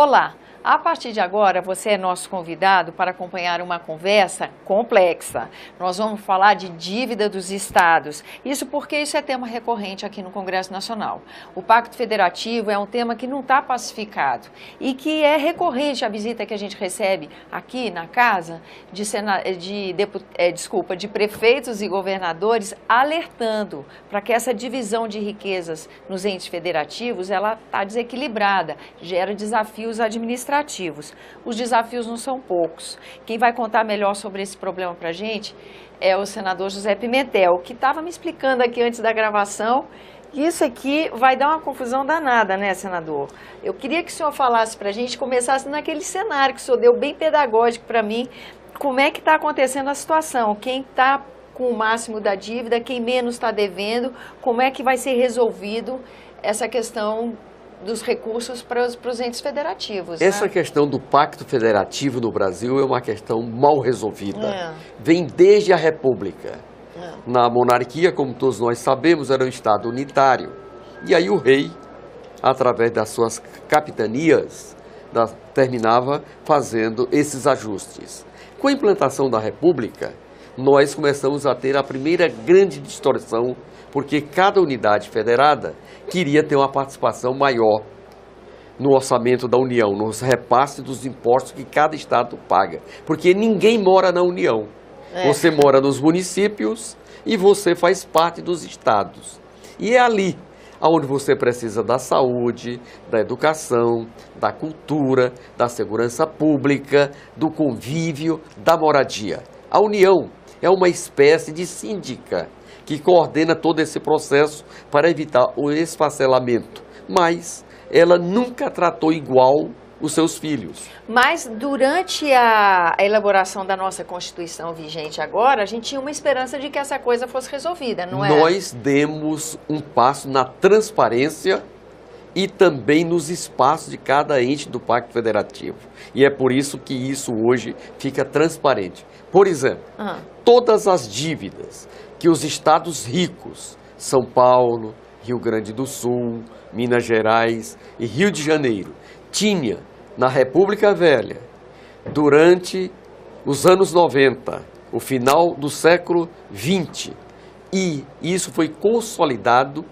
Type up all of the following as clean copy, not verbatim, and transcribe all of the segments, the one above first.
Olá! A partir de agora, você é nosso convidado para acompanhar uma conversa complexa. Nós vamos falar de dívida dos estados. Isso porque isso é tema recorrente aqui no Congresso Nacional. O Pacto Federativo é um tema que não está pacificado e que é recorrente a visita que a gente recebe aqui na casa de prefeitos e governadores alertando para que essa divisão de riquezas nos entes federativos ela está desequilibrada, gera desafios administrativos. Os desafios não são poucos. Quem vai contar melhor sobre esse problema para a gente é o senador José Pimentel, que estava me explicando aqui antes da gravação. Isso aqui vai dar uma confusão danada, né, senador? Eu queria que o senhor falasse para a gente, começasse naquele cenário que o senhor deu bem pedagógico para mim, como é que está acontecendo a situação, quem está com o máximo da dívida, quem menos está devendo, como é que vai ser resolvido essa questão dos recursos para os entes federativos. Essa questão do Pacto Federativo no Brasil é uma questão mal resolvida. Vem desde a República. Na monarquia, como todos nós sabemos, era um Estado unitário. E aí o rei, através das suas capitanias, terminava fazendo esses ajustes. Com a implantação da República, nós começamos a ter a primeira grande distorção, porque cada unidade federada queria ter uma participação maior no orçamento da União, nos repasses dos impostos que cada estado paga. Porque ninguém mora na União. Você mora nos municípios e você faz parte dos estados. E é ali onde você precisa da saúde, da educação, da cultura, da segurança pública, do convívio, da moradia. A União é uma espécie de síndica que coordena todo esse processo para evitar o esfacelamento. Mas ela nunca tratou igual os seus filhos. Mas durante a elaboração da nossa Constituição vigente agora, a gente tinha uma esperança de que essa coisa fosse resolvida, não é? Nós demos um passo na transparência e também nos espaços de cada ente do Pacto Federativo. E é por isso que isso hoje fica transparente. Por exemplo, todas as dívidas que os estados ricos, São Paulo, Rio Grande do Sul, Minas Gerais e Rio de Janeiro, tinha na República Velha, durante os anos 90, o final do século 20, e isso foi consolidado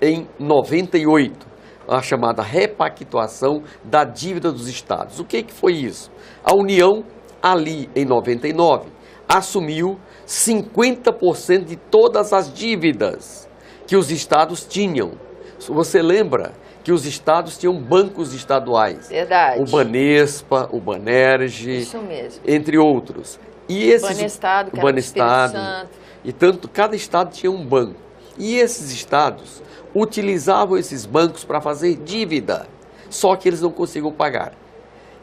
em 98, a chamada repactuação da dívida dos estados. O que foi isso? A União, ali em 99, assumiu 50% de todas as dívidas que os estados tinham. Você lembra que os estados tinham bancos estaduais? Verdade. O Banespa, o Banerj, isso mesmo, entre outros. E esses, Banestado, que era do Espírito Santo. E tanto, cada estado tinha um banco. E esses estados utilizavam esses bancos para fazer dívida, só que eles não conseguiam pagar.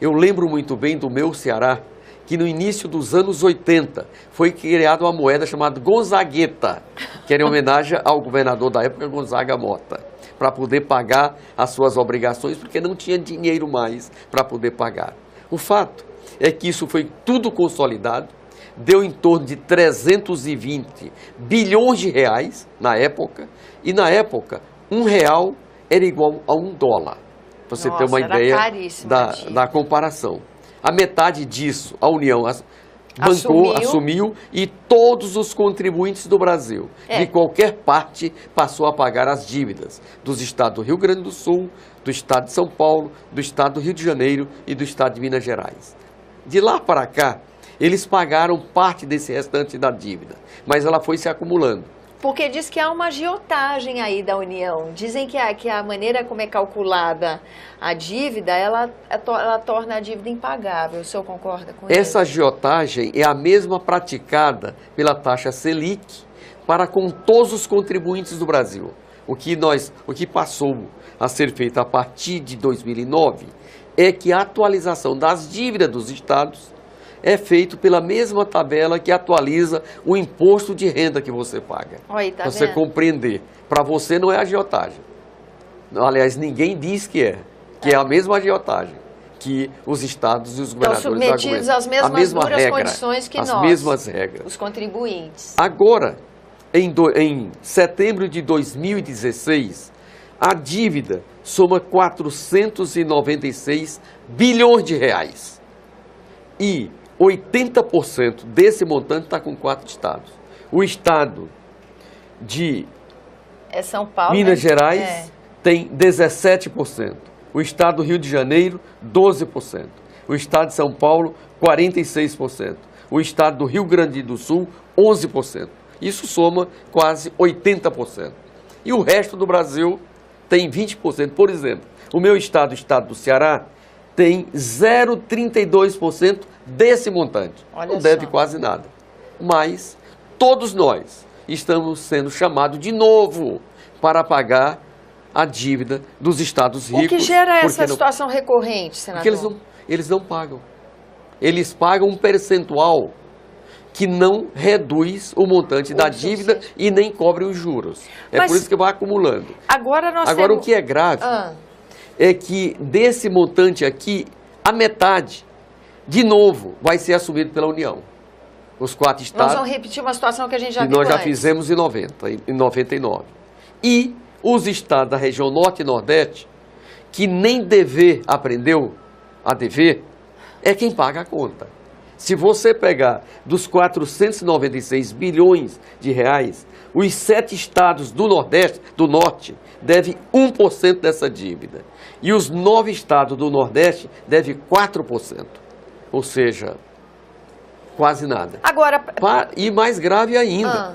Eu lembro muito bem do meu Ceará, que no início dos anos 80 foi criada uma moeda chamada Gonzagueta, que era em homenagem ao governador da época, Gonzaga Mota, para poder pagar as suas obrigações, porque não tinha dinheiro mais para poder pagar. O fato é que isso foi tudo consolidado, deu em torno de 320 bilhões de reais na época, e na época, R$1 era igual a $1. Para você ter uma ideia da comparação. A metade disso, a União assumiu e todos os contribuintes do Brasil, de qualquer parte, passou a pagar as dívidas dos estados do Rio Grande do Sul, do estado de São Paulo, do estado do Rio de Janeiro e do estado de Minas Gerais. De lá para cá, eles pagaram parte desse restante da dívida, mas ela foi se acumulando. Porque diz que há uma agiotagem aí da União. Dizem que a maneira como é calculada a dívida, ela torna a dívida impagável. O senhor concorda com isso? Essa agiotagem é a mesma praticada pela taxa Selic para com todos os contribuintes do Brasil. O que passou a ser feito a partir de 2009 é que a atualização das dívidas dos estados é feito pela mesma tabela que atualiza o imposto de renda que você paga. Oi, tá você vendo? Compreender. Para você não é agiotagem. Aliás, ninguém diz que é a mesma agiotagem que os estados e os governadores aguentam. Estão submetidos às mesmas duras condições que nós, as mesmas regras. Os contribuintes. Agora, em setembro de 2016, A dívida soma 496 bilhões de reais. E 80% desse montante está com 4 estados. O estado de São Paulo, Minas Gerais tem 17%. O estado do Rio de Janeiro, 12%. O estado de São Paulo, 46%. O estado do Rio Grande do Sul, 11%. Isso soma quase 80%. E o resto do Brasil tem 20%. Por exemplo, o meu estado, o estado do Ceará, tem 0,32% desse montante. Olha Não deve só. quase nada. Mas todos nós estamos sendo chamados de novo para pagar a dívida dos estados ricos. O que gera essa porque não- situação recorrente, senador? Porque eles não pagam. Eles pagam um percentual que não reduz o montante da dívida e nem cobre os juros. É Mas por isso que vai acumulando. Agora nós Agora, o temos... que é grave Ah, é que desse montante aqui, a metade, de novo, vai ser assumido pela União. Os 4 nós estados vamos repetir uma situação que a gente já que viu nós já antes. fizemos em 99. E os estados da região Norte e Nordeste, que nem dever aprendeu a dever, é quem paga a conta. Se você pegar dos 496 bilhões de reais, os 7 estados do Nordeste, do Norte, devem 1% dessa dívida. E os 9 estados do Nordeste devem 4%. Ou seja, quase nada. Agora, E mais grave ainda, Ah.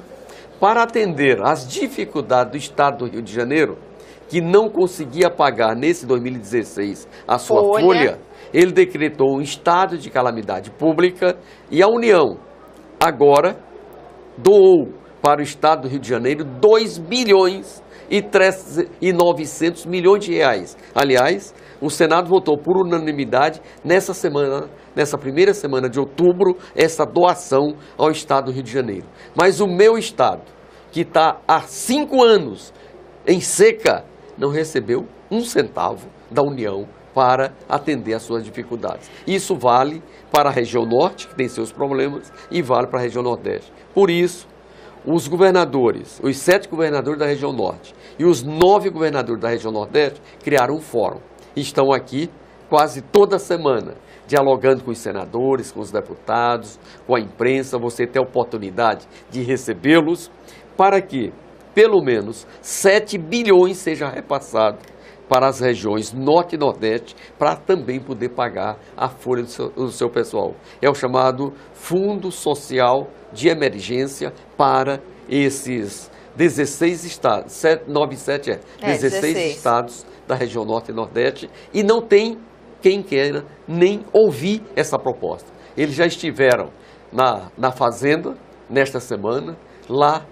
para atender às dificuldades do estado do Rio de Janeiro, que não conseguia pagar nesse 2016 a sua folha, ele decretou um estado de calamidade pública e a União agora doou para o estado do Rio de Janeiro 2 bilhões e 900 milhões de reais. Aliás, o Senado votou por unanimidade nessa semana, nessa primeira semana de outubro, essa doação ao estado do Rio de Janeiro. Mas o meu estado, que está há 5 anos em seca, não recebeu um centavo da União para atender às suas dificuldades. Isso vale para a região Norte, que tem seus problemas, e vale para a região Nordeste. Por isso, os governadores, os 7 governadores da região Norte e os 9 governadores da região Nordeste criaram um fórum. Estão aqui quase toda semana, dialogando com os senadores, com os deputados, com a imprensa. Você tem a oportunidade de recebê-los para que, pelo menos, 7 bilhões seja repassado para as regiões Norte e Nordeste, para também poder pagar a folha do seu pessoal. É o chamado Fundo Social de Emergência para esses 16 estados, 16 estados da região Norte e Nordeste, e não tem quem queira nem ouvir essa proposta. Eles já estiveram na Fazenda nesta semana, lá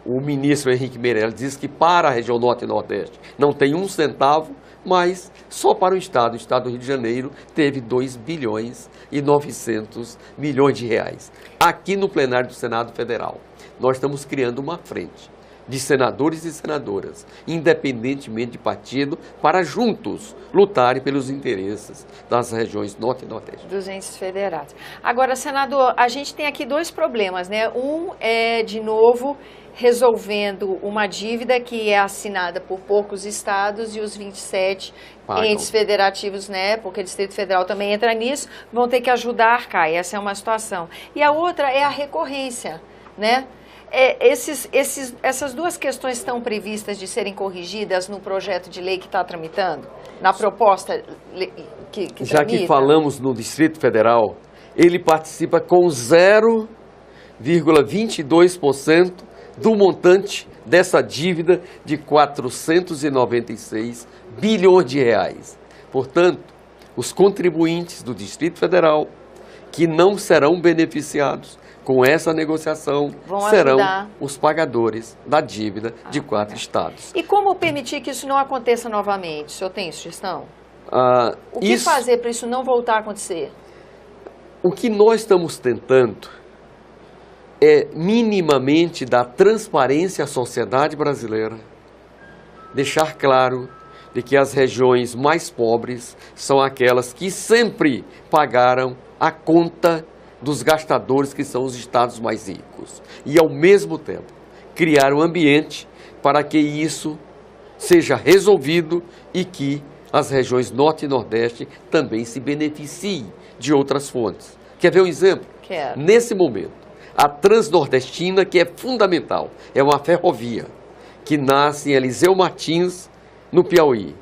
o ministro Henrique Meirelles disse que para a região Norte e Nordeste não tem um centavo, mas só para o estado do Rio de Janeiro teve 2 bilhões e 900 milhões de reais. Aqui no plenário do Senado Federal, nós estamos criando uma frente de senadores e senadoras, independentemente de partido, para juntos lutarem pelos interesses das regiões Norte e Nordeste. Dos entes federados. Agora, senador, a gente tem aqui 2 problemas, né? Um é, de novo, resolvendo uma dívida que é assinada por poucos estados e os 27 entes federativos, né, porque o Distrito Federal também entra nisso, vão ter que ajudar a arcar. Essa é uma situação. E a outra é a recorrência, né? Essas 2 questões estão previstas de serem corrigidas no projeto de lei que está tramitando? Na proposta que Já tramita? que falamos no Distrito Federal, ele participa com 0,22% do montante dessa dívida de 496 bilhões de reais. Portanto, os contribuintes do Distrito Federal que não serão beneficiados com essa negociação serão os pagadores da dívida de 4 estados. E como permitir que isso não aconteça novamente? O senhor tem sugestão? O que Isso, fazer para isso não voltar a acontecer? o que nós estamos tentando é minimamente dar transparência à sociedade brasileira, deixar claro de que as regiões mais pobres são aquelas que sempre pagaram a conta dos gastadores, que são os estados mais ricos. E, ao mesmo tempo, criar um ambiente para que isso seja resolvido e que as regiões Norte e Nordeste também se beneficiem de outras fontes. Quer ver um exemplo? Quero. Nesse momento, a Transnordestina, que é fundamental, é uma ferrovia que nasce em Eliseu Martins, no Piauí,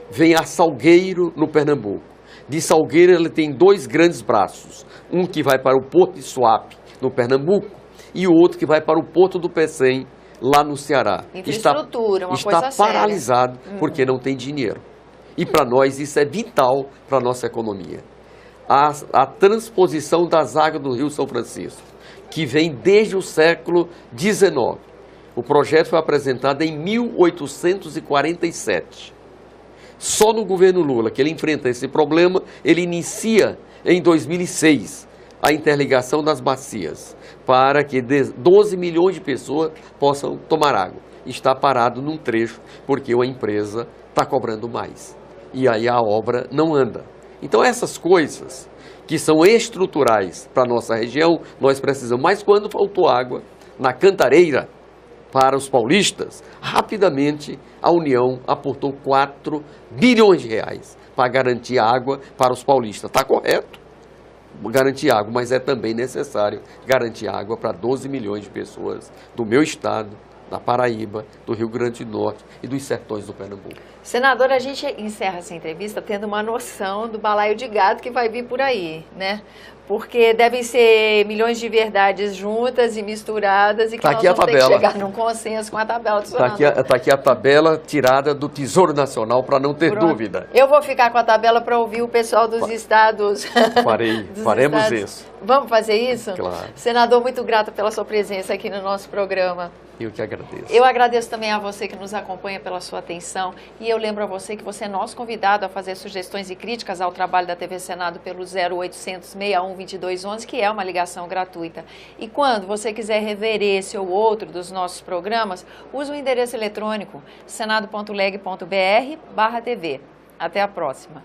vem a Salgueiro, no Pernambuco. De Salgueiro, ele tem dois grandes braços, um que vai para o Porto de Suape, no Pernambuco, e o outro que vai para o Porto do Pecém, lá no Ceará. Infraestrutura, uma coisa séria. Está paralisado porque não tem dinheiro. E para nós isso é vital para a nossa economia. A transposição das águas do Rio São Francisco, que vem desde o século XIX. O projeto foi apresentado em 1847. Só no governo Lula, que ele enfrenta esse problema, ele inicia em 2006 a interligação das bacias, para que 12 milhões de pessoas possam tomar água. Está parado num trecho, porque a empresa está cobrando mais. E aí a obra não anda. Então essas coisas que são estruturais para a nossa região, nós precisamos. Mas quando faltou água na Cantareira para os paulistas, rapidamente a União aportou 4 bilhões de reais para garantir água para os paulistas. Está correto garantir água, mas é também necessário garantir água para 12 milhões de pessoas do meu estado, da Paraíba, do Rio Grande do Norte e dos sertões do Pernambuco. Senador, a gente encerra essa entrevista tendo uma noção do balaio de gado que vai vir por aí, né? Porque devem ser milhões de verdades juntas e misturadas e que nós vamos ter que chegar num consenso com a tabela do senador. Está aqui a tabela tirada do Tesouro Nacional para não ter dúvida. Eu vou ficar com a tabela para ouvir o pessoal dos estados. Faremos estados. isso. Vamos fazer isso? Claro. Senador, muito grata pela sua presença aqui no nosso programa. Eu que agradeço. Eu agradeço também a você que nos acompanha pela sua atenção e eu lembro a você que você é nosso convidado a fazer sugestões e críticas ao trabalho da TV Senado pelo 0800 61 2211, que é uma ligação gratuita. E quando você quiser rever esse ou outro dos nossos programas, use o endereço eletrônico senado.leg.br/TV. Até a próxima.